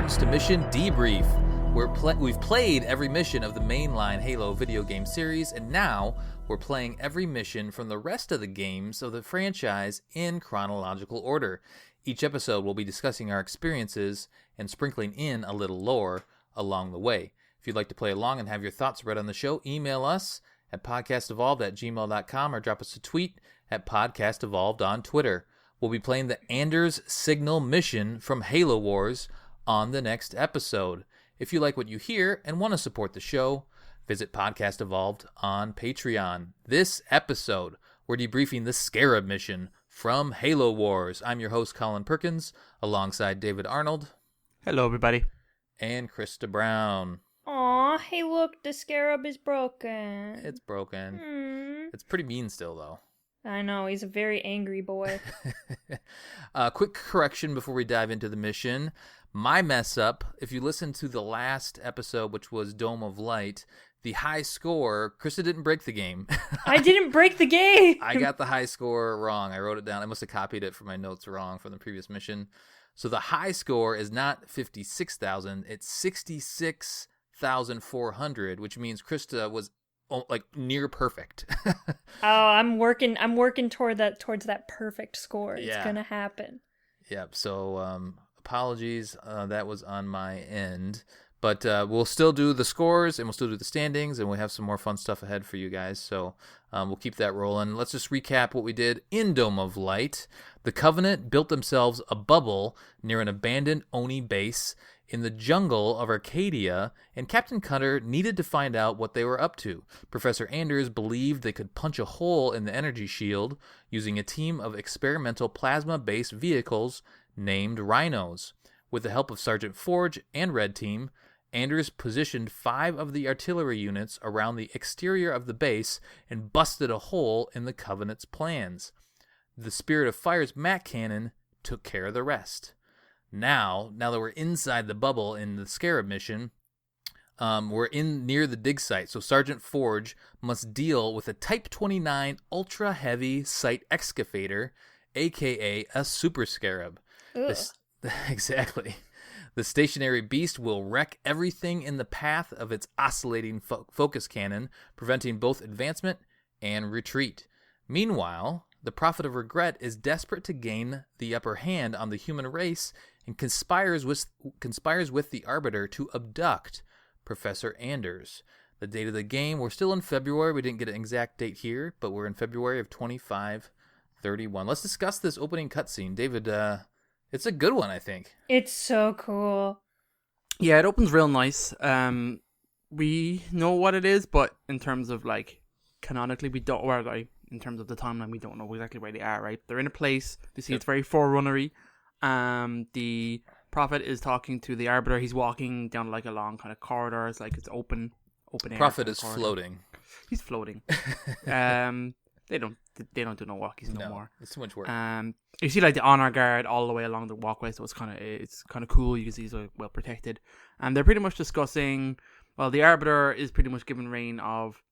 returns to Mission Debrief. We've played every mission of the mainline Halo video game series, and now we're playing every mission from the rest of the games of the franchise in chronological order. Each episode will be discussing our experiences and sprinkling in a little lore along the way. If you'd like to play along and have your thoughts read on the show, email us at podcastevolved@gmail.com or drop us a tweet at podcastevolved on Twitter. We'll be playing the Anders Signal mission from Halo Wars on the next episode. If you like what you hear and want to support the show, visit Podcast Evolved on Patreon. This episode, we're debriefing the Scarab mission from Halo Wars. I'm your host, Colin Perkins, alongside David Arnold. Hello, everybody. And Krysta Brown. Aw, hey look, the Scarab is broken. It's broken. It's pretty mean still, though. I know, he's a very angry boy. Quick correction before we dive into the mission. My mess up, if you listen to the last episode, which was Dome of Light, the high score, Krysta didn't break the game. I didn't break the game! I got the high score wrong. I wrote it down. I must have copied it from my notes wrong from the previous mission. So the high score is not 56,000, it's 66,400, which means Krysta was like near perfect. I'm working towards that perfect score. It's Yeah. gonna happen. Yep. So apologies, that was on my end, but we'll still do the scores and we'll still do the standings, and we'll have some more fun stuff ahead for you guys. So we'll keep that rolling. Let's just recap what we did in Dome of Light. The Covenant built themselves a bubble near an abandoned Oni base in the jungle of Arcadia, and Captain Cutter needed to find out what they were up to. Professor Anders believed they could punch a hole in the energy shield using a team of experimental plasma-based vehicles named Rhinos. With the help of Sergeant Forge and Red Team, Anders positioned 5 of the artillery units around the exterior of the base and busted a hole in the Covenant's plans. The Spirit of Fire's Mac Cannon took care of the rest. Now that we're inside the bubble in the Scarab mission, we're in near the dig site, so Sergeant Forge must deal with a Type 29 ultra-heavy site excavator, a.k.a. a Super Scarab. Exactly. The stationary beast will wreck everything in the path of its oscillating focus cannon, preventing both advancement and retreat. Meanwhile, the Prophet of Regret is desperate to gain the upper hand on the human race and conspires with the Arbiter to abduct Professor Anders. The date of the game, we're still in February. We didn't get an exact date here, but we're in February of 2531. Let's discuss this opening cutscene. David, it's a good one, I think. It's so cool. Yeah, it opens real nice. We know what it is, but in terms of like canonically, we don't. Or like in terms of the timeline, we don't know exactly where they are. Right? They're in a place. You see, It's very forerunnery. The Prophet is talking to the Arbiter. He's walking down like a long kind of corridor. It's like it's open air. Prophet is corridor. floating. He's floating. They don't do no walkies no more. It's too much work. You see like the honor guard all the way along the walkway, so it's kind of cool. You can see he's like, well protected, and they're pretty much discussing. Well, the Arbiter is pretty much given reign of,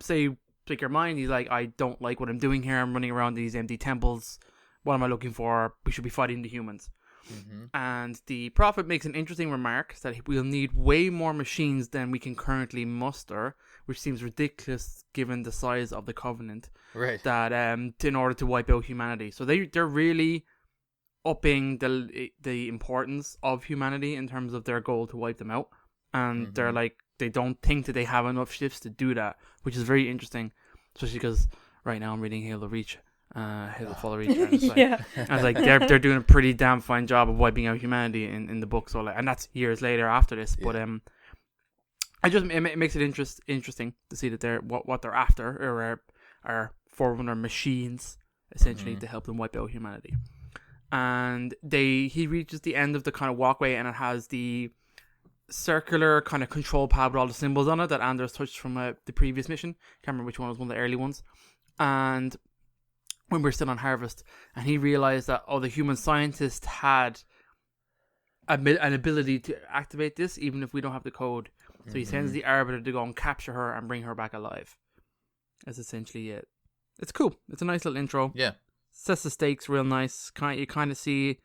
say, take your mind. He's like, I don't like what I'm doing here. I'm running around these empty temples. What am I looking for? We should be fighting the humans. Mm-hmm. And the Prophet makes an interesting remark that we'll need way more machines than we can currently muster, which seems ridiculous given the size of the Covenant. Right. That in order to wipe out humanity, so they're really upping the importance of humanity in terms of their goal to wipe them out, and they're like they don't think that they have enough ships to do that, which is very interesting, especially because right now I'm reading Halo Reach. Halo Fall Reach. Yeah. I was like, they're doing a pretty damn fine job of wiping out humanity in the book. So like, and that's years later after this. Yeah. But it makes it interesting to see that they're what they're after or are forerunner machines essentially to help them wipe out humanity. And he reaches the end of the kind of walkway, and it has the circular kind of control pad with all the symbols on it that Anders touched from the previous mission. Can't remember which one was one of the early ones. And when we're still on Harvest, and he realized that the human scientist had an ability to activate this even if we don't have the code. So he sends the Arbiter to go and capture her and bring her back alive. That's essentially it. It's cool. It's a nice little intro. Yeah. Sets the stakes real nice. You kind of see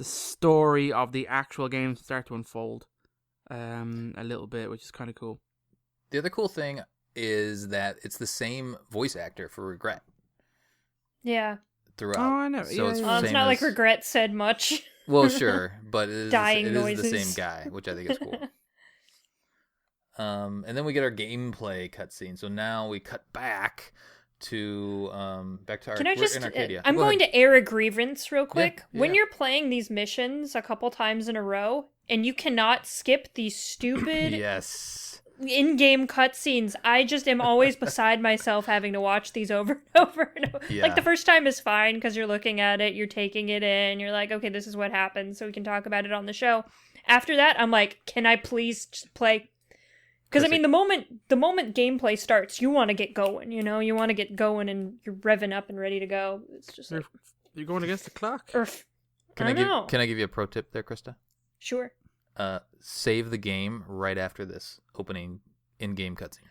the story of the actual game start to unfold a little bit, which is kind of cool. The other cool thing is that it's the same voice actor for Regret Yeah. throughout. Oh, I know. So Yeah, it's, yeah. It's same not like as- Regret said much. Well, sure, but it is, Dying it is the noises. same guy, which I think is cool. And then we get our gameplay cutscene. So now we cut back to Can I we're just? in Arcadia. I'm Go going ahead. to air a grievance real quick. Yeah, When yeah. you're playing these missions a couple times in a row, and you cannot skip these stupid Yes. in-game cutscenes, I just am always beside myself having to watch these over and over and over. Yeah. Like the first time is fine because you're looking at it, you're taking it in, you're like, okay, this is what happened, so we can talk about it on the show. After that, I'm like, can I please just play? Because I mean, the moment gameplay starts, you want to get going. You know, you want to get going, and you're revving up and ready to go. It's just like, You're going against the clock. Can I give you a pro tip there, Krysta? Sure. Save the game right after this opening in-game cutscene.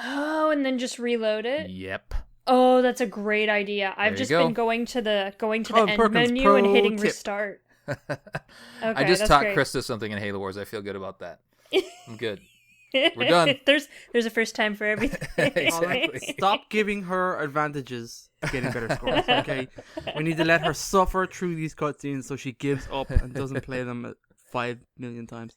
Oh, and then just reload it. Yep. Oh, that's a great idea. I've There just you go. been going to the Colin end Perkins menu and pro hitting tip. restart. I just that's taught great. Krysta something in Halo Wars. I feel good about that. I'm good. We're done. There's a first time for everything. Exactly. Stop giving her advantages to getting better scores, okay? We need to let her suffer through these cutscenes so she gives up and doesn't play them 5 million times.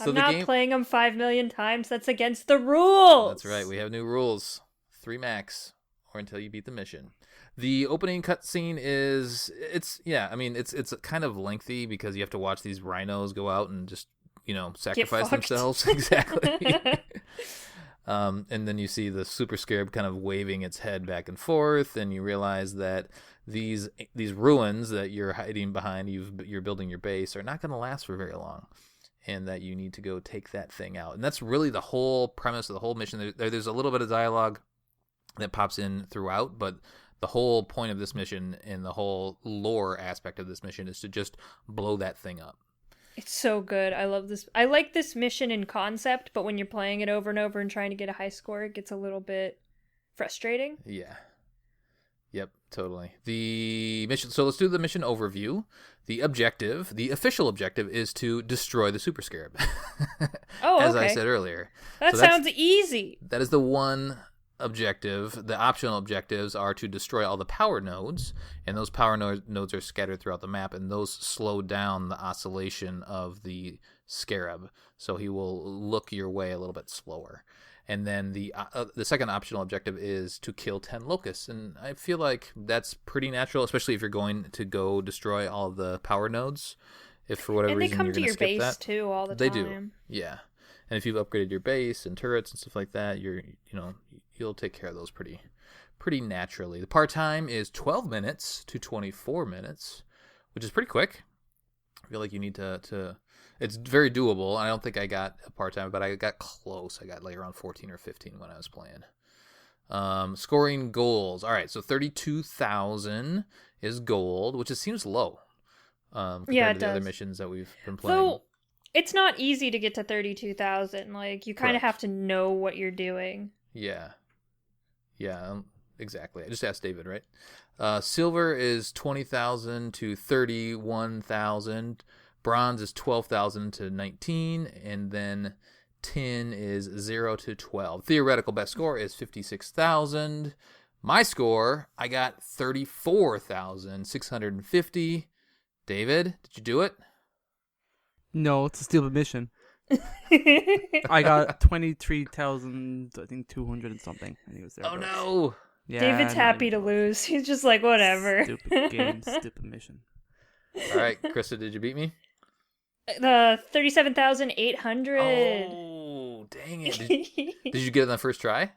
I'm not playing them 5 million times. That's against the rules. That's right. We have new rules. 3 max, or until you beat the mission. The opening cutscene it's kind of lengthy because you have to watch these rhinos go out and just, sacrifice fucked. themselves. Exactly. And then you see the Super Scarab kind of waving its head back and forth, and you realize that these ruins that you're hiding behind, you're building your base, are not going to last for very long, and that you need to go take that thing out. And that's really the whole premise of the whole mission. There's a little bit of dialogue that pops in throughout, but the whole point of this mission and the whole lore aspect of this mission is to just blow that thing up. It's so good. I love this. I like this mission in concept, but when you're playing it over and over and trying to get a high score, it gets a little bit frustrating. Yeah. Yep, totally. The mission. So let's do the mission overview. The official objective, is to destroy the Super Scarab. Oh, As okay. I said earlier. That So that's- sounds easy. That is the one objective. The optional objectives are to destroy all the power nodes, and those power nodes are scattered throughout the map, and those slow down the oscillation of the Scarab, so he will look your way a little bit slower. And then the second optional objective is to kill 10 locusts, and I feel like that's pretty natural, especially if you're going to go destroy all of the power nodes. If for whatever And they reason come you're to going to your skip base that, too all the they time. do, yeah. And if you've upgraded your base and turrets and stuff like that, you'll take care of those pretty naturally. The part time is 12 minutes to 24 minutes, which is pretty quick. I feel like you need to it's very doable. I don't think I got a part time, but I got close. I got like around 14 or 15 when I was playing. Scoring goals. All right, so 32,000 is gold, which seems low compared to the other missions that we've been playing. So it's not easy to get to 32,000. Like, you kind of have to know what you're doing. Yeah, exactly. I just asked David, right? Silver is 20,000 to 31,000. Bronze is 12,000 to 19, and then tin is 0 to 12. Theoretical best score is 56,000. My score, I got 34,650. David, did you do it? No, it's a stupid mission. I got 23,000, I think 200 and something. I think it was there. Oh no! Yeah, David's happy to lose. He's just like, whatever. Stupid game, stupid mission. All right, Krysta, did you beat me? 37,800. Oh, dang it! Did you get it on the first try?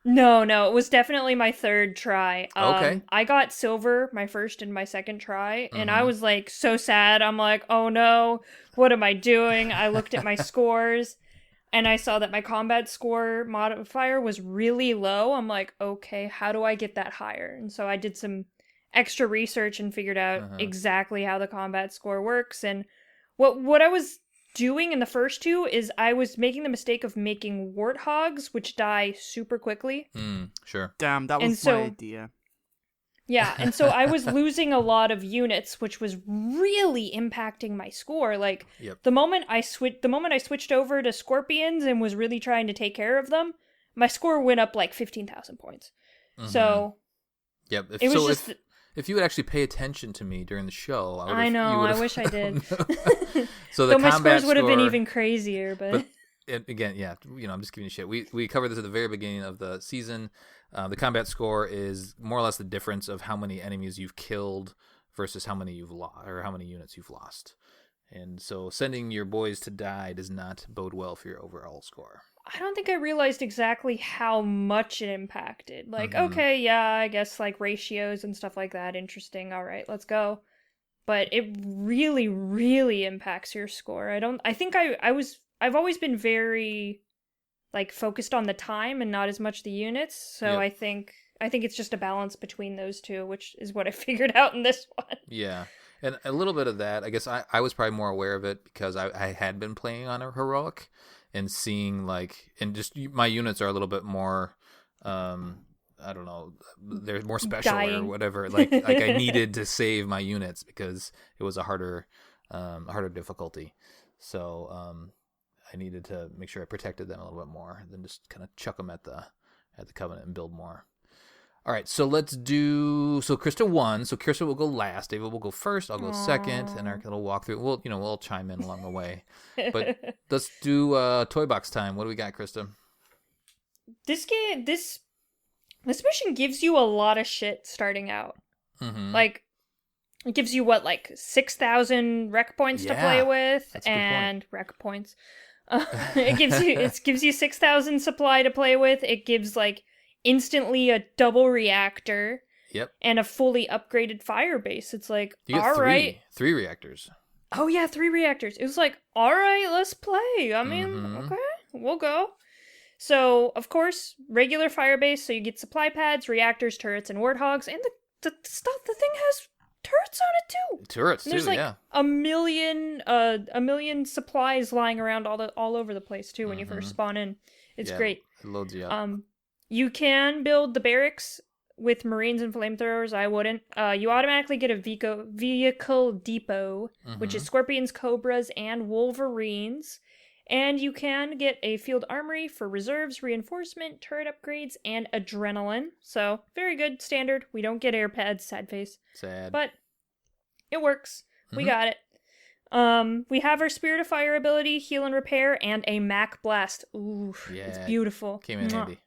No, it was definitely my third try. Okay. I got silver my first and my second try, and I was like so sad. I'm like, oh no, what am I doing? I looked at my scores, and I saw that my combat score modifier was really low. I'm like, okay, how do I get that higher? And so I did some extra research and figured out exactly how the combat score works. And what I was doing in the first two is I was making the mistake of making warthogs, which die super quickly. Sure. Damn, that And was so- my idea. Yeah, and so I was losing a lot of units, which was really impacting my score. Like the moment I switched over to Scorpions and was really trying to take care of them, my score went up like 15,000 points. Mm-hmm. So if you would actually pay attention to me during the show, I know. I wish I did. So the my combat scores would have been even crazier, but again, yeah, I'm just giving you shit. We covered this at the very beginning of the season. The combat score is more or less the difference of how many enemies you've killed versus how many you've lost, or how many units you've lost. And so sending your boys to die does not bode well for your overall score. I don't think I realized exactly how much it impacted. Like, okay, yeah, I guess like ratios and stuff like that. Interesting. All right, let's go. But it really, really impacts your score. I've always been very like focused on the time and not as much the units. So I think it's just a balance between those two, which is what I figured out in this one. Yeah. And a little bit of that, I guess I was probably more aware of it because I had been playing on a heroic and seeing like, and just my units are a little bit more, I don't know, they're more special or whatever. Like I needed to save my units because it was a harder difficulty. So I needed to make sure I protected them a little bit more than just kind of chuck them at the Covenant and build more. All right, so let's do. So Krysta won. So Krysta will go last. David will go first. I'll go second, and Erica will walk through. We'll chime in along the way. But let's do toy box time. What do we got, Krysta? This mission gives you a lot of shit starting out. Mm-hmm. Like, it gives you like 6,000 rec points to play with, and rec points. It gives you 6,000 supply to play with. It gives like instantly a double reactor. Yep. And a fully upgraded fire base. It's like, three reactors. Oh yeah, 3 reactors. It was like, all right, let's play. I mean, okay, we'll go. So of course, regular fire base. So you get supply pads, reactors, turrets, and warthogs, and the stuff. The thing has turrets on it too. Turrets too. There's like yeah. a million supplies lying around all over the place too when you first spawn in. It's great. It loads you up. You can build the barracks with Marines and flamethrowers. I wouldn't. You automatically get a vehicle depot, which is Scorpions, Cobras, and Wolverines. And you can get a field armory for reserves, reinforcement, turret upgrades, and adrenaline. So, very good, standard. We don't get air pads, sad face. Sad. But it works. We got it. We have our Spirit of Fire ability, heal and repair, and a Mac Blast. Ooh, it's beautiful. Came in handy.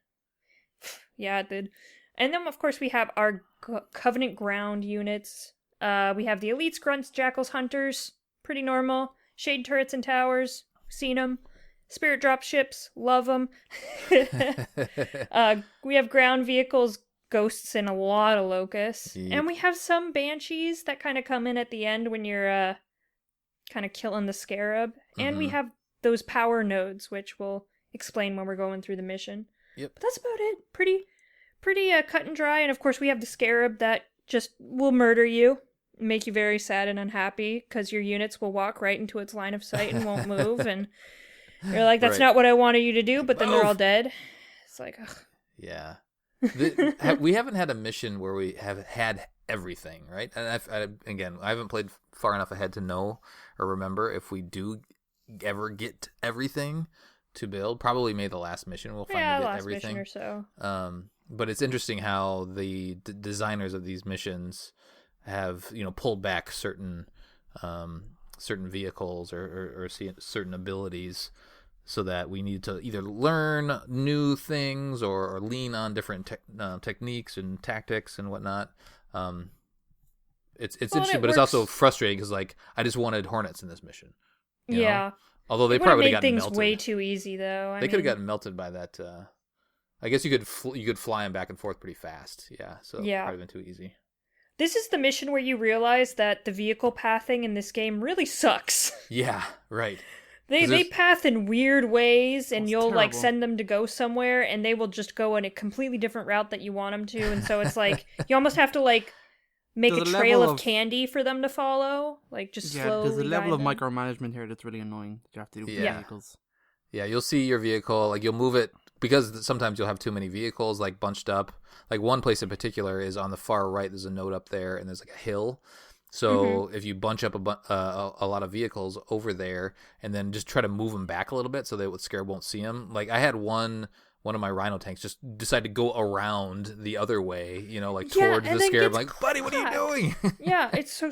Yeah, it did. And then, of course, we have our Covenant ground units. We have the Elites, Grunts, Jackals, Hunters. Pretty normal. Shade turrets and towers. Seen them. Spirit drop ships. Love them. We have ground vehicles, ghosts, and a lot of locusts. Yep. And we have some banshees that kind of come in at the end when you're kind of killing the Scarab. And we have those power nodes, which we'll explain when we're going through the mission. Yep. But that's about it. Pretty cut and dry. And of course we have the Scarab that just will murder you, make you very sad and unhappy because your units will walk right into its line of sight and won't move. And you're like, that's not what I wanted you to do, but then they're all dead. It's like, ugh. Yeah. We haven't had a mission where we have had everything, right? And I haven't played far enough ahead to know or remember if we do ever get everything to build. Probably maybe the last mission we'll finally get everything. Mission or so. But it's interesting how the designers of these missions have pulled back certain vehicles or certain abilities, so that we need to either learn new things or lean on different techniques and tactics and whatnot. It's interesting, but it's also frustrating because I just wanted Hornets in this mission. You know? Although they probably would have gotten things way too easy, though. They could have gotten melted by that. I guess you could fly them back and forth pretty fast. Yeah, so probably been too easy. This is the mission where you realize that the vehicle pathing in this game really sucks. Yeah, right. They path in weird ways, and you'll terrible. send them to go somewhere, and they will just go in a completely different route that you want them to, and so it's you almost have to make a trail of candy for them to follow, slowly. There's a level of micromanagement here that's really annoying. You have to do vehicles. Yeah, you'll see your vehicle, you'll move it because sometimes you'll have too many vehicles like bunched up. Like one place in particular is on the far right. There's a note up there, and there's like a hill. So if you bunch up a lot of vehicles over there, and then just try to move them back a little bit so that Scarab won't see them. Like I had one of my Rhino tanks just decide to go around the other way, like towards the Scarab. Like, buddy, what are you doing? Yeah, it's so.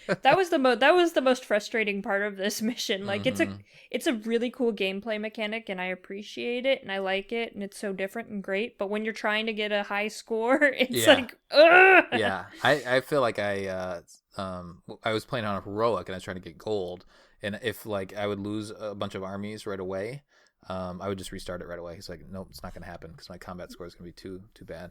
That was the most frustrating part of this mission. Like, it's a really cool gameplay mechanic, and I appreciate it, and I like it, and it's so different and great. But when you're trying to get a high score, it's like, ugh! Yeah, I feel like I was playing on a heroic, and I was trying to get gold, and if like I would lose a bunch of armies right away. I would just restart it right away. He's like, nope, it's not going to happen because my combat score is going to be too bad.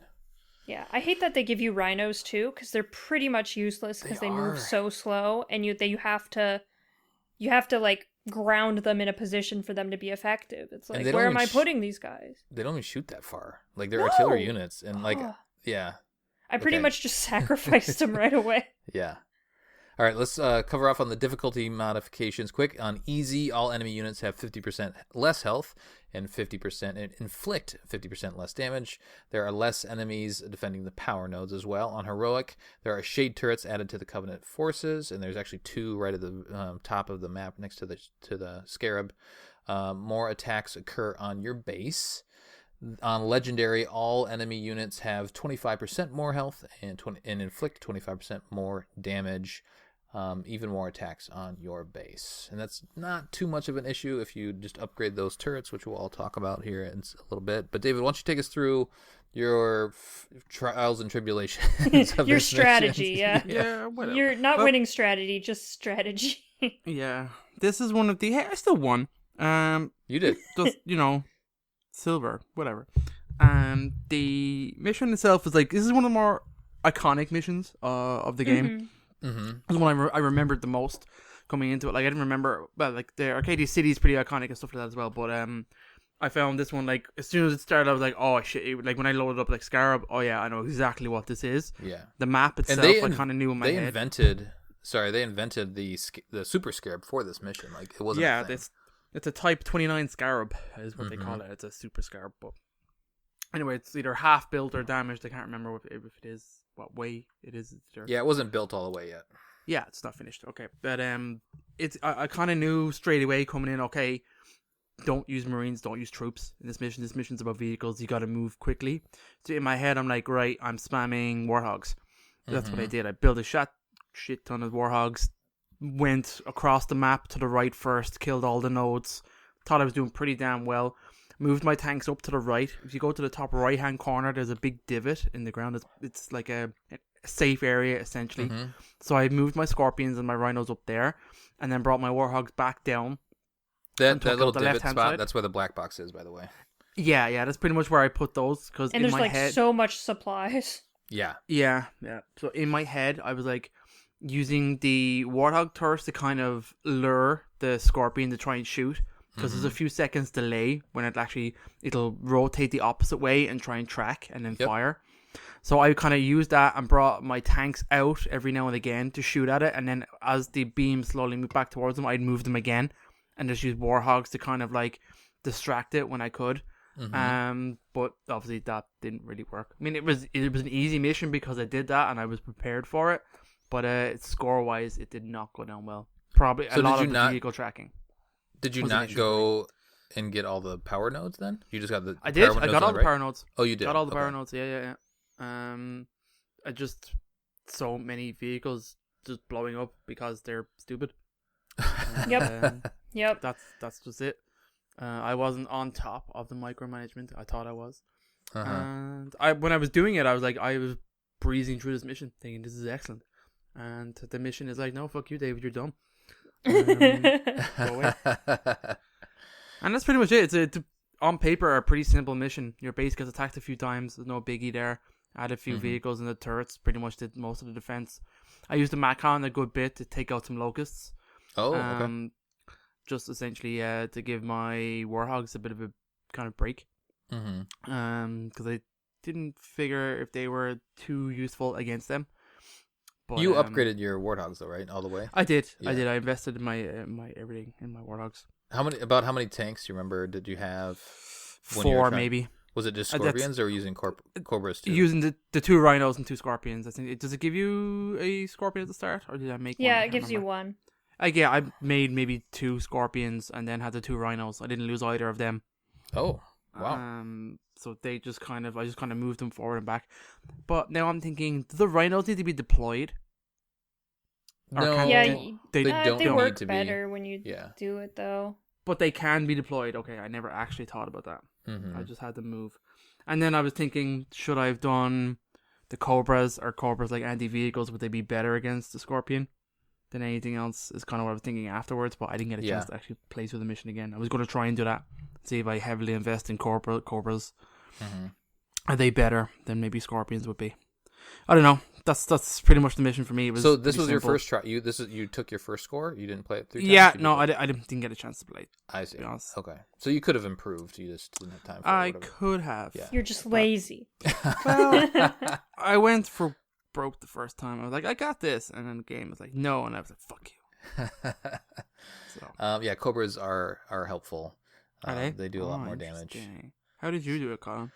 Yeah, I hate that they give you rhinos too because they're pretty much useless because they move so slow, and you have to like ground them in a position for them to be effective. It's like, where am I putting these guys? They don't even shoot that far. Like they're artillery units, and like I pretty much just sacrificed them right away. Yeah. All right, let's cover off on the difficulty modifications quick. On easy, all enemy units have 50% less health and 50% inflict 50% less damage. There are less enemies defending the power nodes as well. On heroic, there are shade turrets added to the Covenant forces, and there's actually 2 right at the top of the map next to the Scarab. More attacks occur on your base. On legendary, all enemy units have 25% more health and inflict 25% more damage. Even more attacks on your base. And that's not too much of an issue if you just upgrade those turrets, which we'll all talk about here in a little bit. But David, why don't you take us through your trials and tribulations of your strategy, Yeah, whatever. You're not winning strategy, just strategy. Yeah. This is one of the... Hey, I still won. You did. Just, silver, whatever. The mission itself is like... This is one of the more iconic missions of the game. That's one I remembered the most coming into it. Like I didn't remember, well, like the Arcadia City is pretty iconic and stuff like that as well. But I found this one like as soon as it started, I was like, oh shit! Like when I loaded up like Scarab, oh yeah, I know exactly what this is. Yeah. The map itself, I kind of knew in my head. They invented the Super Scarab for this mission. Like it wasn't. Yeah, it's a Type 29 Scarab is what they call it. It's a Super Scarab, but anyway, it's either half built or damaged. I can't remember if it is. What way it is. Yeah, it wasn't built all the way yet. Yeah, it's not finished. Okay. But it's I kind of knew straight away coming in, okay, don't use Marines, don't use troops in this mission. This mission's about vehicles. You got to move quickly. So in my head, I'm like, right, I'm spamming Warhogs. That's what I did. I built a shit ton of Warhogs, went across the map to the right first, killed all the nodes, thought I was doing pretty damn well. Moved my tanks up to the right. If you go to the top right hand corner, there's a big divot in the ground. It's like a safe area essentially. So I moved my Scorpions and my Rhinos up there, and then brought my Warhogs back down. That little divot spot. Side. That's where the black box is, by the way. Yeah. That's pretty much where I put those because in there's my like head, so much supplies. Yeah. So in my head, I was like using the Warthog turrets to kind of lure the Scorpion to try and shoot. Because there's a few seconds delay when it'll rotate the opposite way and try and track and then fire. So I kind of used that and brought my tanks out every now and again to shoot at it. And then as the beam slowly moved back towards them, I'd move them again and just use Warhogs to kind of like distract it when I could. But obviously that didn't really work. I mean, it was an easy mission because I did that and I was prepared for it. But score wise, it did not go down well. Probably a lot of the vehicle tracking. Did you not go and get all the power nodes then? You just got the. I did. I got all the power nodes. Oh, you did. Got all the power nodes. Yeah. I just so many vehicles just blowing up because they're stupid. Yep. That's just it. I wasn't on top of the micromanagement. I thought I was. And when I was doing it, I was breezing through this mission, thinking this is excellent. And the mission is like, no, fuck you, David, you're dumb. Go away. And that's pretty much it. It's on paper a pretty simple mission. Your base gets attacked a few times. There's no biggie there. Add a few vehicles and the turrets. Pretty much did most of the defense. I used the Macon a good bit to take out some locusts. Oh, okay. Just essentially to give my Warhogs a bit of a kind of break. Because I didn't figure if they were too useful against them. But, you upgraded your Warthogs though, right? All the way? I did. Yeah. I invested in my my everything in my Warthogs. How many tanks do you remember did you have? 4 maybe. Was it just scorpions or using cobras too? Using the 2 rhinos and 2 scorpions. I think. Does it give you a scorpion at the start, or did I make one? Yeah, it gives you one. I made maybe 2 scorpions and then had the 2 rhinos. I didn't lose either of them. Oh, wow. So they just I just kind of moved them forward and back. But now I'm thinking, do the rhinos need to be deployed? No, they don't work need to better when you do it though. But they can be deployed. Okay, I never actually thought about that. I just had them move. And then I was thinking, should I have done the cobras like anti-vehicles? Would they be better against the scorpion than anything else? Is kind of what I was thinking afterwards, but I didn't get a chance to actually play through the mission again. I was going to try and do that. See if I heavily invest in cobras. Are they better than maybe scorpions would be? I don't know. That's pretty much the mission for me. It was so this was simple. Your first try. You took your first score. You didn't play it 3 times. Yeah, no, I didn't get a chance to play it. I see. To be honest. Okay, so you could have improved. You just didn't have time for it. I could have. Yeah. You're just lazy. Well, I went for broke the first time. I was like, I got this, and then the game was like, no, and I was like, fuck you. So. Yeah, cobras are helpful. Are they? They do a lot more damage. How did you do it, Colin?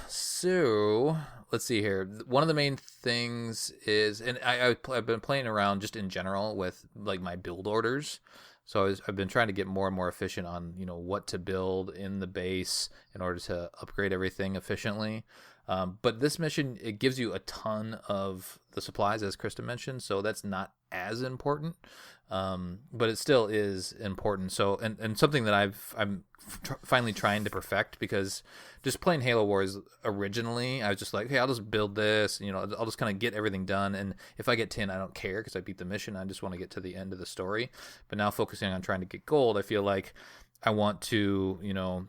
So let's see here. One of the main things is, and I've been playing around just in general with like my build orders. So I've been trying to get more and more efficient on, what to build in the base in order to upgrade everything efficiently. But this mission, it gives you a ton of the supplies, as Krysta mentioned, so that's not as important. But it still is important. So, and something that I'm finally trying to perfect, because just playing Halo Wars originally, I was just like, hey, I'll just build this, I'll just kind of get everything done. And if I get tin, I don't care because I beat the mission. I just want to get to the end of the story. But now focusing on trying to get gold, I feel like I want to,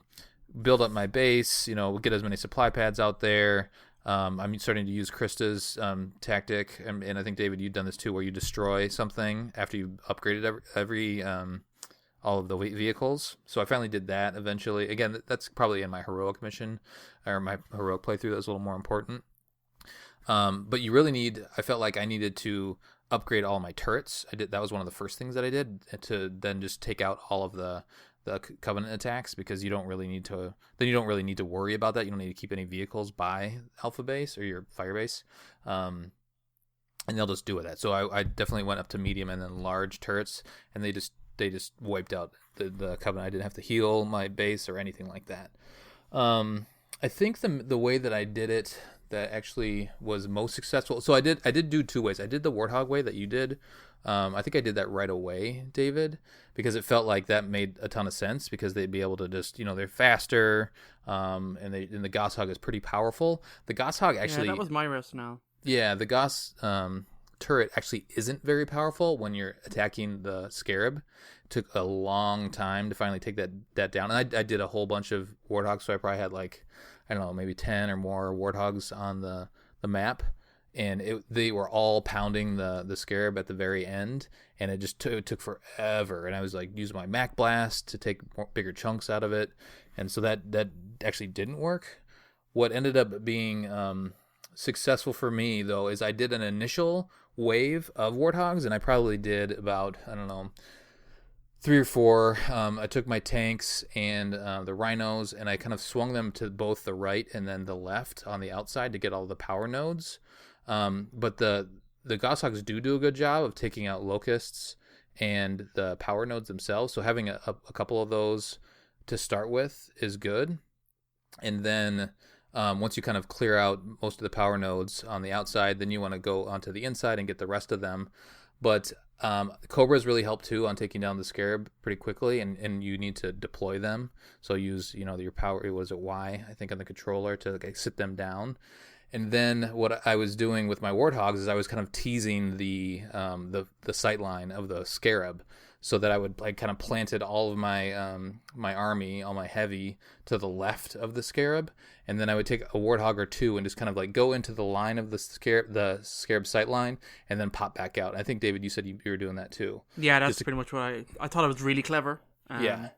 build up my base, get as many supply pads out there. I'm starting to use Krysta's tactic, and I think, David, you've done this too, where you destroy something after you upgraded every all of the vehicles. So I finally did that eventually. Again, that's probably in my heroic mission, or my heroic playthrough. That's a little more important. But you really I felt like I needed to upgrade all my turrets. That was one of the first things that I did, to then just take out all of the Covenant attacks, because you don't really need to worry about that. You don't need to keep any vehicles by Alpha Base or your Fire Base, and they'll just do with that. So I definitely went up to medium and then large turrets, and they just wiped out the Covenant. I didn't have to heal my base or anything like that. I think the way that I did it that actually was most successful. So I did do 2 ways. I did the Warthog way that you did. I think I did that right away, David, because it felt like that made a ton of sense, because they'd be able to just, they're faster, and the Goshawk is pretty powerful. The Goshawk actually... Yeah, that was my rationale. Yeah, the Gauss turret actually isn't very powerful when you're attacking the Scarab. It took a long time to finally take that down. And I did a whole bunch of Warthogs, so I probably had maybe 10 or more Warthogs on the map. And they were all pounding the Scarab at the very end, and it took forever. And I was using my Mac Blast to take bigger chunks out of it, and so that actually didn't work. What ended up being successful for me, though, is I did an initial wave of Warthogs, and I probably did about 3 or 4. I took my tanks and the rhinos, and I kind of swung them to both the right and then the left on the outside to get all the power nodes. But the Goshawks do a good job of taking out locusts and the power nodes themselves. So having a couple of those to start with is good. And then once you kind of clear out most of the power nodes on the outside, then you want to go onto the inside and get the rest of them. But Cobras really help too on taking down the Scarab pretty quickly, and you need to deploy them. So use your power, was it Y, I think, on the controller to sit them down. And then what I was doing with my Warthogs is I was kind of teasing the sight line of the Scarab, so that I would kind of planted all of my my army, all my heavy, to the left of the Scarab, and then I would take a Warthog or 2 and just kind of go into the line of the Scarab sight line, and then pop back out. I think, David, you said you were doing that too. Yeah, that's pretty much what I thought. It was really clever. Yeah,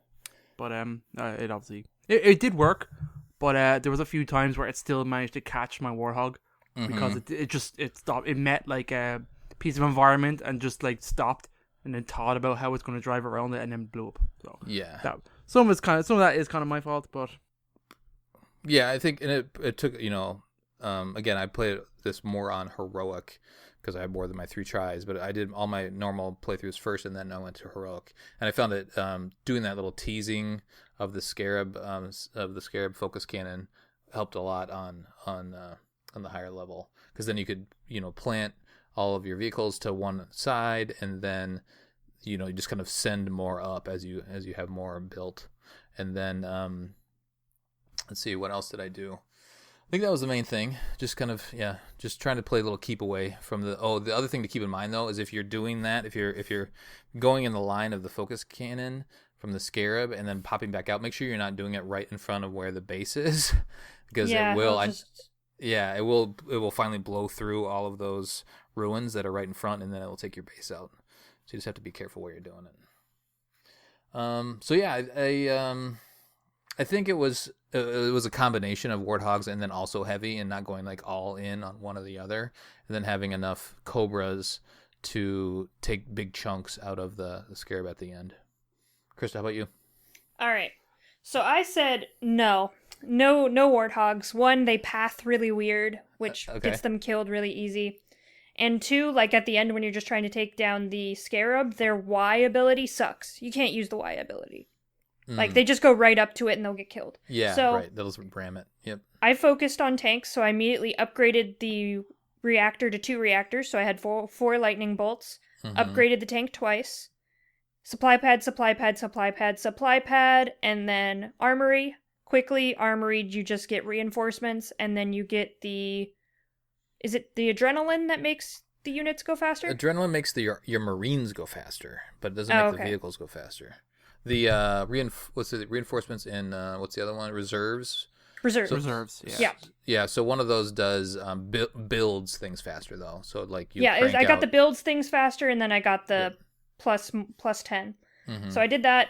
but it obviously it did work. But there was a few times where it still managed to catch my Warthog, because it stopped. It met a piece of environment and just stopped, and then thought about how it's going to drive around it, and then blew up. So yeah, some of that is kind of my fault, but Yeah, I think, and it took, again, I played this more on heroic because I had more than my 3 tries, but I did all my normal playthroughs first, and then I went to heroic, and I found that doing that little teasing of the Scarab focus cannon helped a lot on the higher level, because then you could plant all of your vehicles to one side, and then you just kind of send more up as you have more built, and then let's see, what else did I do? I think that was the main thing. Just kind of, just trying to play a little keep away from the other thing to keep in mind, though, is if you're doing that, if you're going in the line of the focus cannon from the Scarab and then popping back out, make sure you're not doing it right in front of where the base is, because it will it will finally blow through all of those ruins that are right in front, and then it will take your base out. So you just have to be careful where you're doing it. I think it was a combination of warthogs and then also heavy, and not going like all in on one or the other, and then having enough cobras to take big chunks out of the Scarab at the end. Krysta, how about you? All right. So I said no warthogs. 1, they path really weird, which gets them killed really easy. And 2, like at the end when you're just trying to take down the Scarab, their Y ability sucks. You can't use the Y ability. Like, they just go right up to it and they'll get killed. Yeah, so, right. They'll just ram it. Yep. I focused on tanks, so I immediately upgraded the reactor to 2 reactors, so I had 4 lightning bolts. Upgraded the tank twice. Supply pad, and then armory. Quickly armoried, you just get reinforcements, and then you get is it the adrenaline that makes the units go faster? Adrenaline makes your Marines go faster, but it doesn't make the vehicles go faster. The reinforcements in what's the other one? Reserves. Reserves. Yeah. So one of those does builds things faster though. So like I got the builds things faster, and then I got the plus 10. So I did that.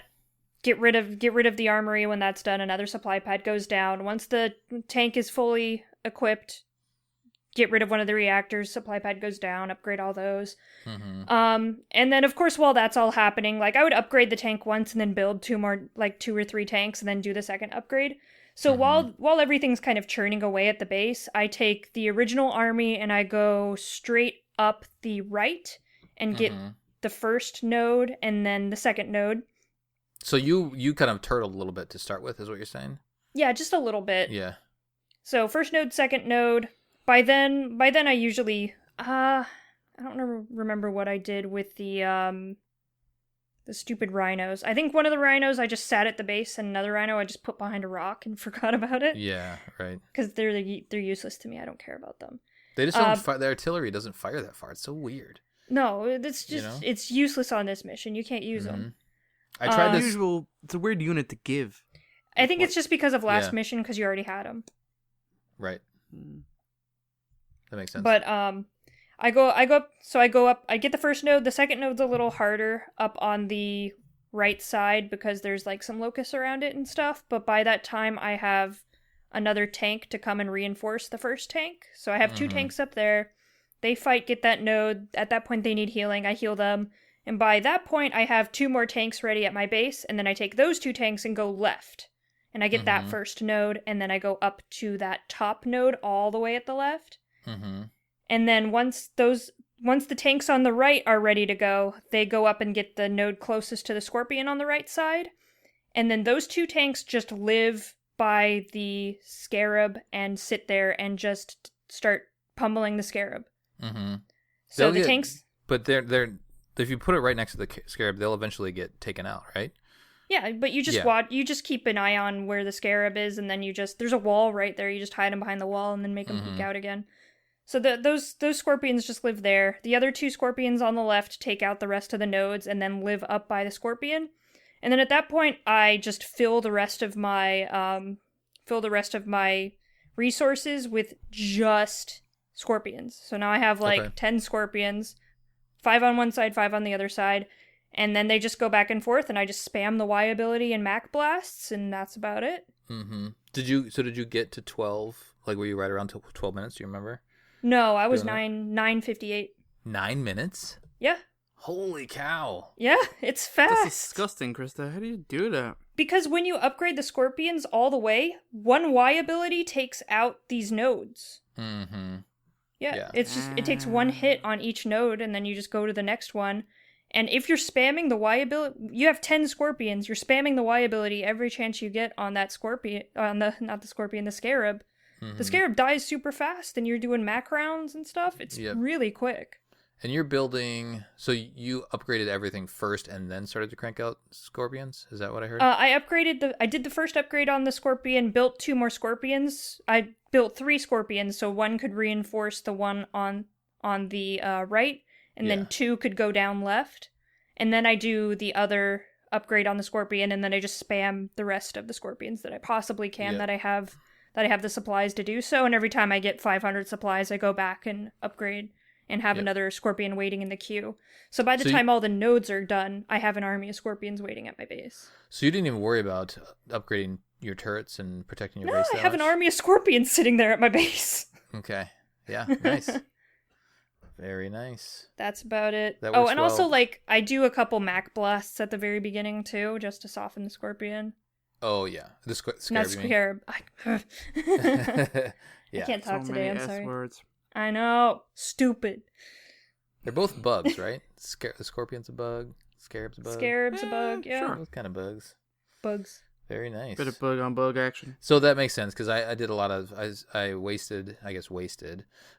Get rid of the armory. When that's done, another supply pad goes down. Once the tank is fully equipped, get rid of one of the reactors, supply pad goes down, upgrade all those. And then, of course, while that's all happening, like, I would upgrade the tank once and then build 2 more, like 2 or 3 tanks, and then do the second upgrade. So while everything's kind of churning away at the base, I take the original army and I go straight up the right and get the first node and then the second node. So you kind of turtled a little bit to start with, is what you're saying? Yeah, just a little bit. Yeah. So first node, second node. By then I usually I don't remember what I did with the stupid rhinos. I think one of the rhinos I just sat at the base, and another rhino I just put behind a rock and forgot about it. Yeah, right. Because they're useless to me. I don't care about them. They just don't fire. The artillery doesn't fire that far. It's so weird. No, it's just it's useless on this mission. You can't use them. I tried this. It's a weird unit to give. I think it's just because of last mission, because you already had them. Right. That makes sense. But I go up, I get the first node. The second node's a little harder up on the right side because there's like some locusts around it and stuff, but by that time I have another tank to come and reinforce the first tank. So I have 2 tanks up there. They fight, get that node. At that point they need healing. I heal them. And by that point I have 2 more tanks ready at my base, and then I take those 2 tanks and go left. And I get that first node, and then I go up to that top node all the way at the left. And then once the tanks on the right are ready to go, they go up and get the node closest to the Scorpion on the right side. And then those 2 tanks just live by the Scarab and sit there and just start pummeling the Scarab. So the tanks... But they're if you put it right next to the Scarab, they'll eventually get taken out, right? Yeah, but you just you just keep an eye on where the Scarab is, and then there's a wall right there. You just hide them behind the wall and then make them peek out again. So those Scorpions just live there. The other 2 Scorpions on the left take out the rest of the nodes and then live up by the Scorpion. And then at that point, I just fill the rest of my resources with just Scorpions. So now I have 10 Scorpions, 5 on one side, 5 on the other side. And then they just go back and forth, and I just spam the Y ability and Mac blasts, and that's about it. Did you get to 12? Like, were you right around 12 minutes? Do you remember? No, I was 9:58. 9 minutes? Yeah. Holy cow! Yeah, it's fast. That's disgusting, Krysta. How do you do that? because when you upgrade the scorpions all the way, one Y ability takes out these nodes. Mm-hmm. Yeah, it's just it takes one hit on each node, and then you just go to the next one. And if you're spamming the Y ability, you have 10 scorpions. You're spamming the Y ability every chance you get on that scorpion, the Scarab. Mm-hmm. The Scarab dies super fast, and you're doing mac rounds and stuff. It's really quick. And you're building, so you upgraded everything first and then started to crank out scorpions? Is that what I heard? I did the first upgrade on the scorpion, built 2 more scorpions. I built 3 scorpions, so one could reinforce the one on the right, and then 2 could go down left. And then I do the other upgrade on the scorpion, and then I just spam the rest of the scorpions that I possibly can that I have the supplies to do so. And every time I get 500 supplies, I go back and upgrade and have another scorpion waiting in the queue. So by the time all the nodes are done, I have an army of scorpions waiting at my base. So you didn't even worry about upgrading your turrets and protecting your base that I have much? an army of scorpions sitting there at my base. Okay. Yeah, nice. Very nice. That's about it. That works well. Also, like, I do a couple Mac blasts at the very beginning, too, just to soften the scorpion. Oh, yeah. The Scarab. Not Scarab. Yeah. I can't talk today, I'm sorry. words. I know. Stupid. They're both bugs, right? The scorpion's a bug. Scarab's a bug. Scarab's a bug, yeah. Sure. Both kind of bugs. Bugs. Very nice. Bit of bug on bug action. So that makes sense because I did a lot of I wasted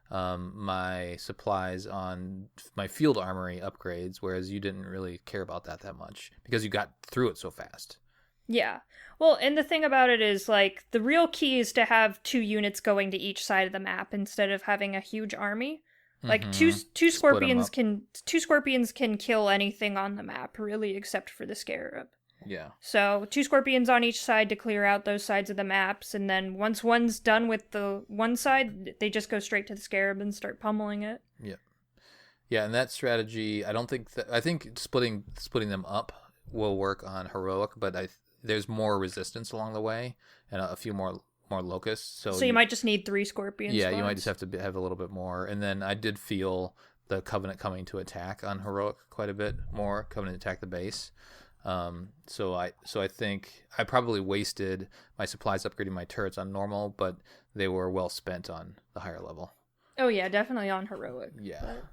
my supplies on my field armory upgrades, whereas you didn't really care about that much because you got through it so fast. Yeah. Well, and the thing about it is, like, the real key is to have 2 units going to each side of the map instead of having a huge army. Like, two scorpions can kill anything on the map, really, except for the Scarab. Yeah. So 2 scorpions on each side to clear out those sides of the maps, and then once one's done with the one side, they just go straight to the Scarab and start pummeling it. Yeah. Yeah, and that strategy, I think splitting them up will work on heroic, but there's more resistance along the way and a few more locusts. So you might just need 3 scorpions. Yeah, you might just have to have a little bit more. And then I did feel the Covenant coming to attack on heroic quite a bit more. Covenant attack the base. So I think I probably wasted my supplies upgrading my turrets on normal, but they were well spent on the higher level. Oh yeah, definitely on heroic. Yeah. But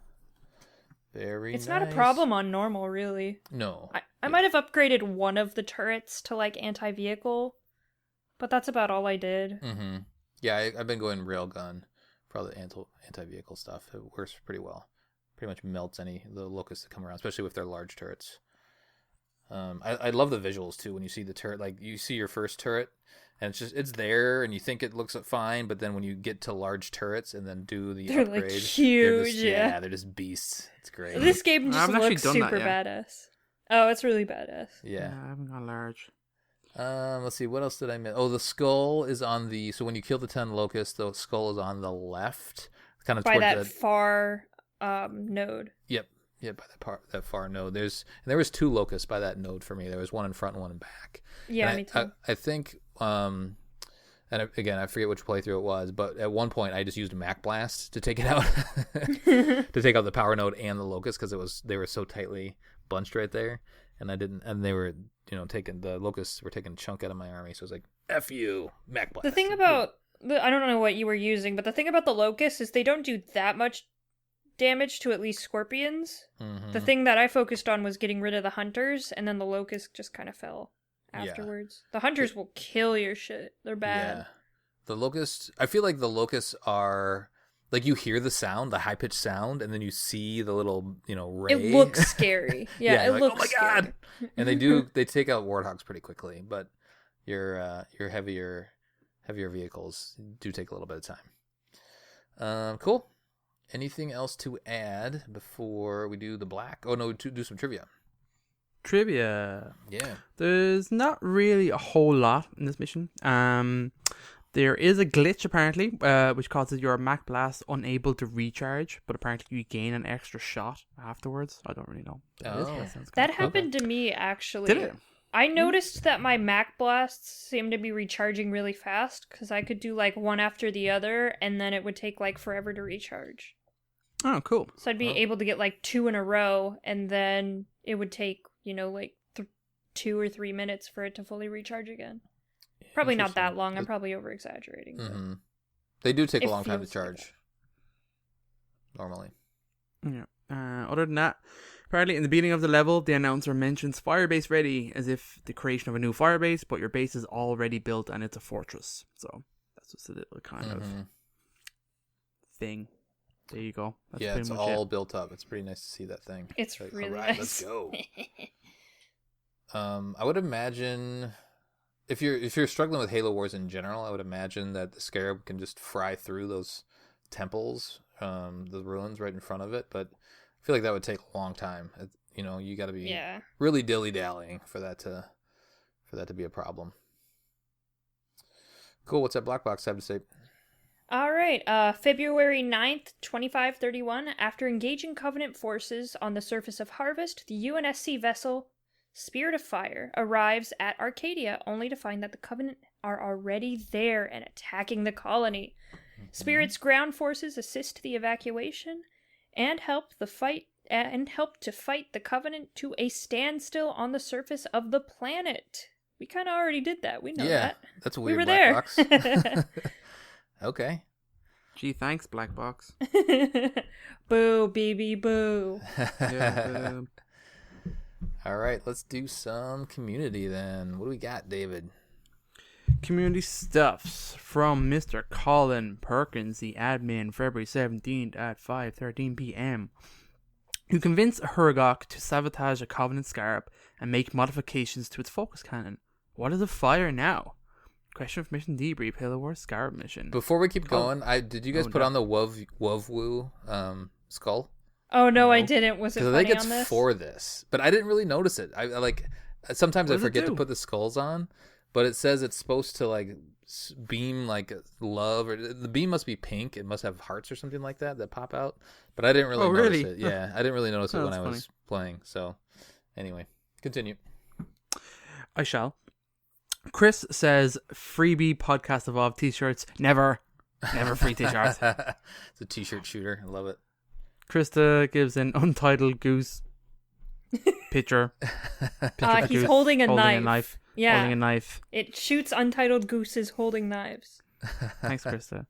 very it's nice. not a problem on normal, really. No. I might have upgraded one of the turrets to, like, anti-vehicle, but that's about all I did. Mm-hmm. Yeah, I've been going railgun for all the anti-vehicle stuff. It works pretty well. Pretty much melts the locusts that come around, especially with their large turrets. I love the visuals too when you see the turret. Like, you see your first turret and it's there and you think it looks fine, but then when you get to large turrets and then do the they're upgrade, like huge. they're just beasts. It's great. This game just looks super that, badass. Oh, it's really badass. Yeah. I haven't gone large. Let's see, what else did I miss? Oh, the skull is on so when you kill the 10 locusts, the skull is on the left, kind of by towards that far node. Yep. Yeah, by that far node. There was 2 locusts by that node for me. There was one in front and one in back. Yeah, me too. I think, and again, I forget which playthrough it was, but at one point I just used a Mac Blast to take it out, to take out the power node and the locust because they were so tightly bunched right there, and they were the locusts were taking a chunk out of my army. So I was like, F you, Mac Blast. The thing about I don't know what you were using, but the thing about the locusts is they don't do that much damage to at least scorpions. Mm-hmm. The thing that I focused on was getting rid of the hunters, and then the locusts just kind of fell afterwards. The hunters will kill your shit. They're bad. Yeah. The locusts, I feel like the locusts are, like, you hear the sound, the high-pitched sound, and then you see the little, ray. It looks scary. Yeah, it looks oh my god! And they take out warthogs pretty quickly, but your heavier vehicles do take a little bit of time. Cool. Anything else to add before we do the black? Oh no, to do some trivia. Trivia. Yeah. There's not really a whole lot in this mission. There is a glitch apparently, which causes your Mac Blast unable to recharge, but apparently you gain an extra shot afterwards. I don't really know. That happened to me, actually. Did it? I noticed that my Mac Blasts seemed to be recharging really fast, because I could do, like, one after the other, and then it would take, like, forever to recharge. Oh, cool. So I'd be able to get, like, 2 in a row, and then it would take, like, 2 or 3 minutes for it to fully recharge again. Probably not that Interesting. long. I'm probably over-exaggerating. but Mm-hmm. They do take a it long time to feels like charge. Normally. Yeah. Other than that, apparently in the beginning of the level, the announcer mentions Firebase ready as if the creation of a new Firebase, but your base is already built and it's a fortress. So that's just a little kind of thing. There you go. That's Yeah, pretty it's much all it. built up. It's pretty nice to see that thing. It's like, really alright, nice. Let's go. I would imagine if you're struggling with Halo Wars in general, I would imagine that the Scarab can just fry through those temples, the ruins right in front of it. But I feel like that would take a long time. You got to be really dilly-dallying for that to be a problem. Cool. What's that black box have to say? All right. February 9th, 2531. After engaging Covenant forces on the surface of Harvest, the UNSC vessel Spirit of Fire arrives at Arcadia, only to find that the Covenant are already there and attacking the colony. Spirit's ground forces assist the evacuation and help to fight the Covenant to a standstill on the surface of the planet. We kind of already did that. We know that. That's a We weird were black there. box. Okay. Gee, thanks, Black Box. Boo, BB, boo. Yeah, All right, let's do some community then. What do we got, David? Community stuffs from Mr. Colin Perkins, the admin, February 17th at 5:13 p.m. You convince Hergok to sabotage a Covenant Scarab and make modifications to its focus cannon. What is a fire now? Question of mission debrief, Halo Wars Scarab mission. Before we keep going, did you guys put on the Wovwu skull? Oh no, I didn't. Was it Because funny I think on it's this? for this, but I didn't really notice it. I like sometimes I What does it forget to do? put the skulls on, but it says it's supposed to like beam like love, or the beam must be pink. It must have hearts or something like that pop out. But I didn't really Oh, notice really? it. Yeah, I didn't really notice it Oh, when I that's was playing. So anyway, continue. I shall. Chris says freebie Podcast Evolved t-shirts. Never free t-shirts. It's a t-shirt shooter. I love it. Krysta gives an untitled goose picture. Of He's goose holding a knife. Yeah. Holding a knife. It shoots untitled gooses holding knives. Thanks, Krysta.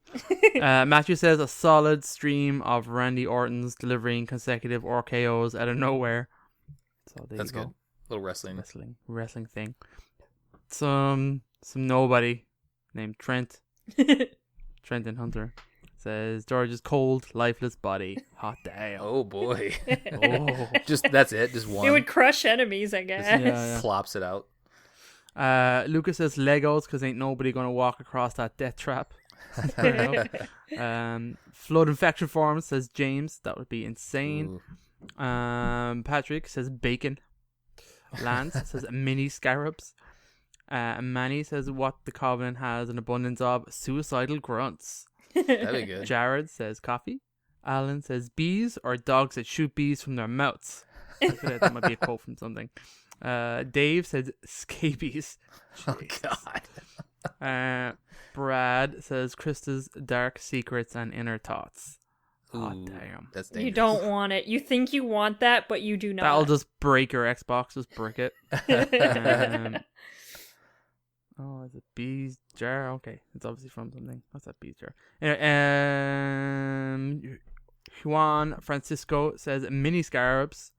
Matthew says a solid stream of Randy Orton's delivering consecutive RKOs out of nowhere. So there That's you go. good. Little wrestling. Wrestling thing. Some nobody named Trenton Hunter says George's cold, lifeless body. Hot damn. Oh boy. Oh. That's it. Just one. It would crush enemies, I guess. Yeah. Flops it out. Lucas says Legos because ain't nobody gonna walk across that death trap. Fair enough. Flood infection forms says James. That would be insane. Ooh. Patrick says bacon. Lance says mini scarabs. Manny says what the Covenant has an abundance of suicidal grunts. That'd be good. Jared says coffee. Alan says bees or dogs that shoot bees from their mouths. I feel like that might be a quote from something. Dave says scabies. Oh God. Brad says Krista's dark secrets and inner thoughts. Hot Ooh, damn. That's dangerous. You don't want it. You think you want that, but you do not. That'll just break your Xbox. Just brick it. Oh, it's a bees jar. Okay, it's obviously from something. What's that bees jar? Anyway, Juan Francisco says mini scarabs.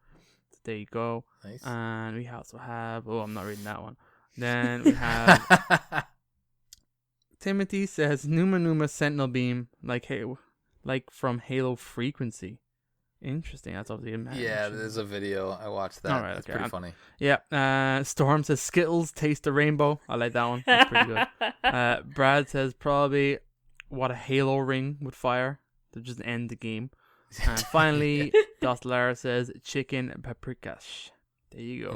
There you go. Nice. And we also have. Oh, I'm not reading that one. Then we have Timothy says Numa Sentinel Beam, like from Halo Frequency. Interesting. That's obviously a match. Yeah, there's a video. I watched that. Alright, That's okay. pretty funny. Yeah. Storm says Skittles taste the rainbow. I like that one. That's pretty good. Brad says probably what a Halo ring would fire to just end the game. And finally, Dostlar says chicken paprikas. There you go.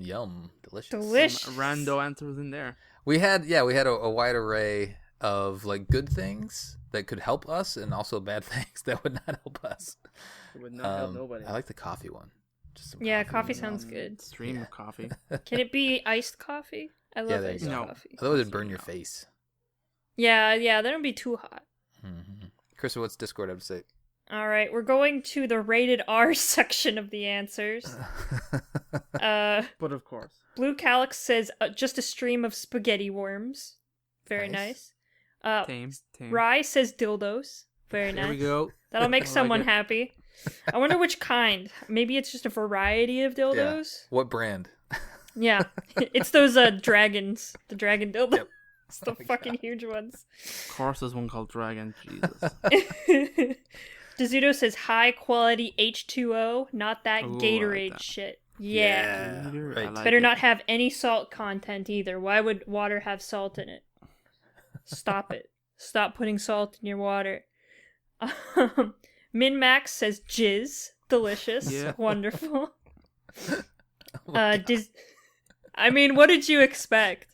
Yum. Delicious. Delicious. Some rando answers in there. We had a wide array of like good things that could help us and also bad things that would not help us. It would not help nobody. I like the coffee one. Just some Yeah, coffee sounds good. Stream of coffee. Can it be iced coffee? I love there you iced go. coffee. Otherwise it'd burn your face. Yeah, that don't be too hot. Mm-hmm. Krista, what's Discord have to say? All right, we're going to the rated R section of the answers. But of course. Blue Calyx says just a stream of spaghetti worms. Very nice. Tame. Rye says dildos. Very nice. There we go. That'll make someone it. happy. I wonder which kind. Maybe it's just a variety of dildos. Yeah. What brand? Yeah. It's those dragons. The dragon dildos. Yep. It's the fucking huge ones. Of course, there's one called Dragon. Jesus. Dezuto says high quality H2O, not that Ooh, I Gatorade like that. shit. Yeah. I like Better it. not have any salt content either. Why would water have salt in it? Stop it. Stop putting salt in your water. Min-Max says jizz. Delicious. Yeah. Wonderful. I mean, what did you expect?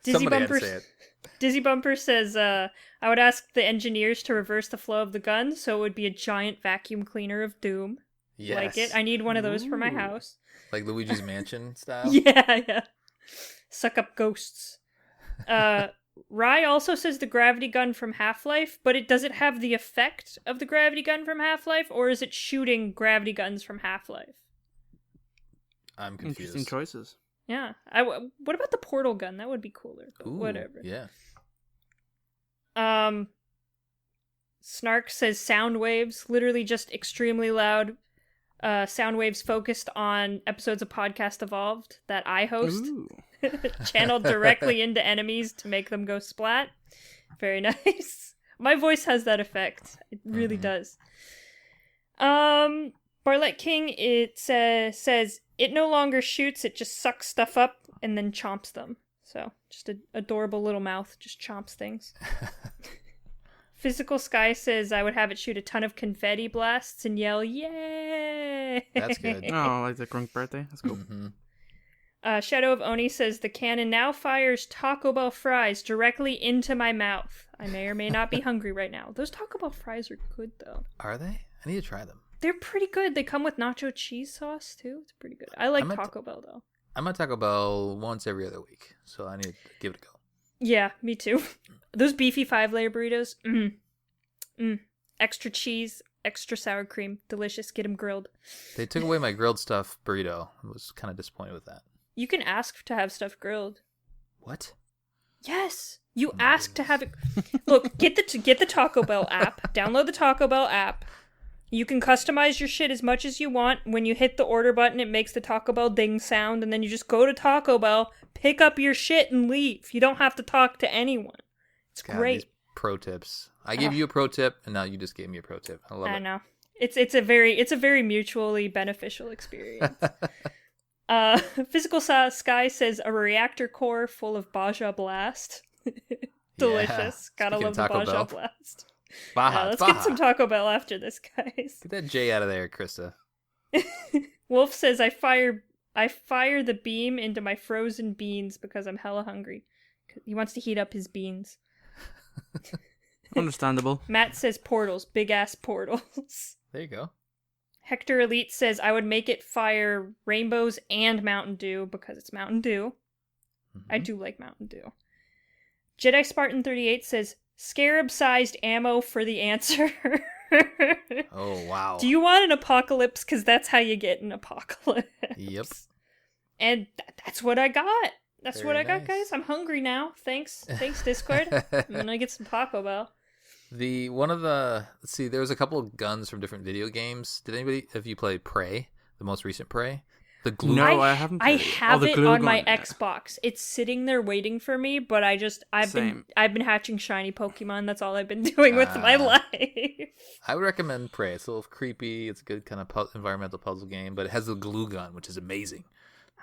Somebody had to say it. Dizzy Bumper says, I would ask the engineers to reverse the flow of the gun so it would be a giant vacuum cleaner of doom. Yes. Like it. I need one of those for my Ooh. house. Like Luigi's Mansion style? Yeah. Suck up ghosts. Rye also says the gravity gun from Half-Life, but does it have the effect of the gravity gun from Half-Life, or is it shooting gravity guns from Half-Life? I'm confused. Interesting choices. Yeah. What about the portal gun? That would be cooler. But Ooh, whatever. Yeah. Snark says sound waves, literally just extremely loud sound waves focused on episodes of Podcast Evolved that I host, Ooh. channeled directly into enemies to make them go splat. Very nice. My voice has that effect. It really does. Barlett King, it says it no longer shoots, it just sucks stuff up and then chomps them. So, just an adorable little mouth, just chomps things. Physical Sky says I would have it shoot a ton of confetti blasts and yell, yay! That's good. Oh, like the Grunk birthday? That's cool. Mm-hmm. Shadow of Oni says the cannon now fires Taco Bell fries directly into my mouth. I may or may not be hungry right now. Those Taco Bell fries are good, though. Are they? I need to try them. They're pretty good. They come with nacho cheese sauce, too. It's pretty good. I like Taco Bell, though. I'm at Taco Bell once every other week, so I need to give it a go. Yeah, me too. Those beefy 5-layer burritos, extra cheese, extra sour cream, delicious. Get them grilled. They took away my grilled stuff burrito. I was kind of disappointed with that. You can ask to have stuff grilled. What? Yes, you ask to have it. Look, get the Taco Bell app. Download the Taco Bell app. You can customize your shit as much as you want. When you hit the order button, it makes the Taco Bell ding sound, and then you just go to Taco Bell, pick up your shit, and leave. You don't have to talk to anyone. It's God, great. These pro tips. I gave you a pro tip, and now you just gave me a pro tip. I love it. I know. It's a very mutually beneficial experience. Physical Sky says a reactor core full of Baja Blast. Delicious. Yeah. Gotta Speaking love of the Taco Baja Bell. Blast. Baja, Let's Baja. get some Taco Bell after this, guys. Get that J out of there, Krysta. Wolf says I fire the beam into my frozen beans because I'm hella hungry. He wants to heat up his beans. Understandable. Matt says portals, big ass portals. There you go. Hector Elite says I would make it fire rainbows and Mountain Dew because it's Mountain Dew. I do like Mountain Dew. Jedi Spartan 38 says Scarab-sized ammo for the answer. Oh, wow. Do you want an apocalypse? Because that's how you get an apocalypse. Yep. And that's what I got. That's Very what I got, nice. guys. I'm hungry now. Thanks, Discord. I'm gonna get some Taco Bell. Let's see, there was a couple of guns from different video games. Did anybody of you play Prey, the most recent Prey? The glue. No, I haven't I played it. have the it glue on my gun, yeah. Xbox. It's sitting there waiting for me, but I've been hatching shiny Pokemon. That's all I've been doing with my life. I would recommend Prey. It's a little creepy. It's a good kind of environmental puzzle game, but it has the glue gun, which is amazing.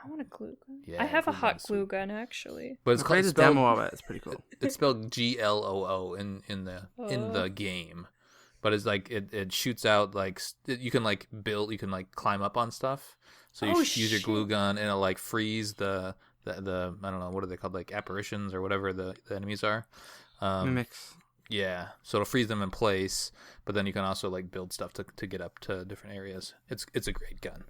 I want a glue gun. Yeah, I have a glue hot gun's glue sweet. gun actually. But I it's played a spelled, demo of it. It's pretty cool. It's spelled GLOO in the game, but it's like it shoots out like you can like build, you can like climb up on stuff. So you use your glue gun and it'll like freeze the I don't know, what are they called, like apparitions or whatever the enemies are. Mimics. Yeah, so it'll freeze them in place, but then you can also like build stuff to get up to different areas. It's a great gun.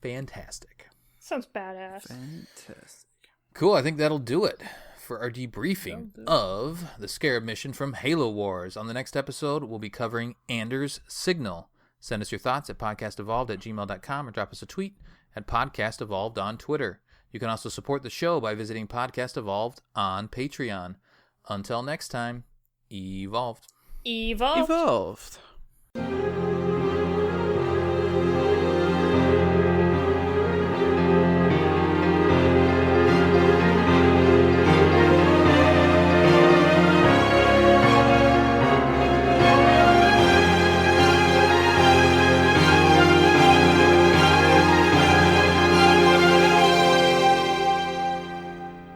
Fantastic. Sounds badass. Fantastic. Cool, I think that'll do it for our debriefing of the Scarab mission from Halo Wars. On the next episode, we'll be covering Anders' Signal. Send us your thoughts at podcastevolved@gmail.com or drop us a tweet at Podcast Evolved on Twitter. You can also support the show by visiting Podcast Evolved on Patreon. Until next time, evolved. Evolved. Evolved.